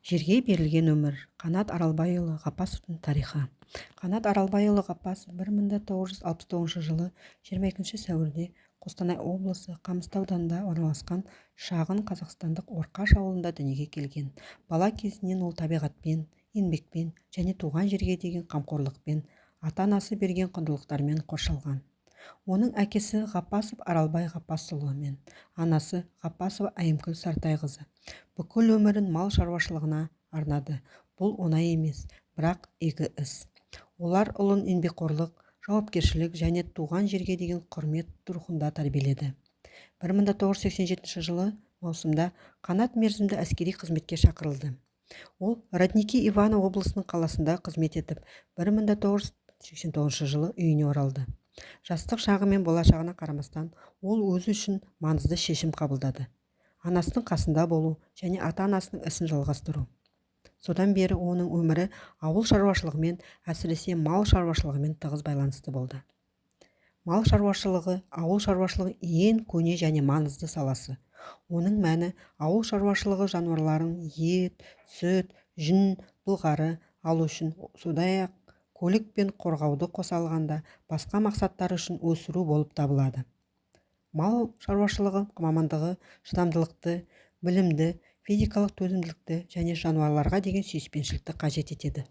Жерге берілген өмір. Қанат Аралбайұлы Ғаппасовтың тарихы. Қанат Аралбайұлы Ғаппасов 1969 жылы 22 сәуірде Қостанай облысы Қамысты ауданында орналасқан шағын қазақстандық Орқаш ауылында дүниеге келген. Бала кезінен ол табиғатпен, еңбекпен және туған жерге деген қамқорлықпен, ата-анасы берген құндылықтармен қоршалған. Оның әкесі Ғаппасов Аралбай Ғаппасұлы мен анасы Ғаппасова Айымкүл Сартайқызы бүкіл өмірін мал шаруашылығына арнады. Бұл оңай емес, бірақ игі іс. Олар ұлын еңбекқорлық, жауапкершілік және туған жерге деген құрмет рухында тәрбиеледі. 1987 жылы маусымда Қанат мерзімді әскери қызметке шақырылды. Ол Родники Иваново облысының қаласында қызмет етіп, 1989 жылы үйіне оралды. Жастық шағы мен болашағына қарамастан, ол өзі үшін маңызды шешім қабылдады. Анасының қасында болу және ата-анасының ісін жалғастыру. Содан бері оның өмірі ауыл шаруашылығымен, әсіресе мал шаруашылығымен тығыз байланысты болды. Мал шаруашылығы ауыл шаруашылығы ең көне және маңызды саласы. Оның мәні ауыл шаруашылығы жануарларын ет, сүт, жүн, былғары алу үшін, сондай-ақ көлік пен қорғауды қоса алғанда басқа мақсаттар үшін өсіру болып табылады. Мал шаруашылығы мамандығы шыдамдылықты, білімді, физикалық төзімділікті және жануарларға деген сүйіспеншілікті қажет етеді.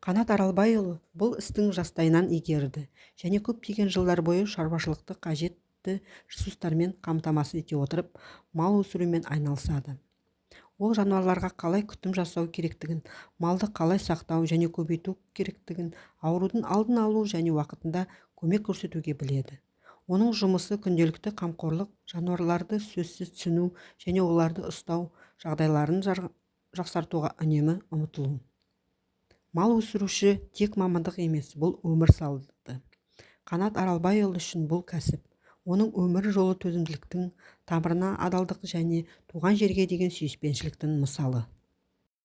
Қанат Аралбайұлы бұл істің жастайынан игерді және көптеген жылдар бойы шаруашылықты қажетті ресурстармен қамтамасыз ете отырып, мал өсірумен айналысады. Ол жануарларға қалай күтім жасау керектігін, малды қалай сақтау және көбейту керектігін, аурудың алдын алу және уақытында көмек көрсетуге біледі. Оның жұмысы күнделікті қамқорлық, жануарларды сөзсіз түсіну және оларды ұстау жағдайларын жақсартуға үнемі ұмтылу. Мал өсіруші тек мамандық емес, бұл өмір салты. Қанат Аралбайұлы үшін бұл кәсіп. Оның өмір жолы төзімділіктің, тамырына адалдық және туған жерге деген сүйіспеншіліктің мысалы.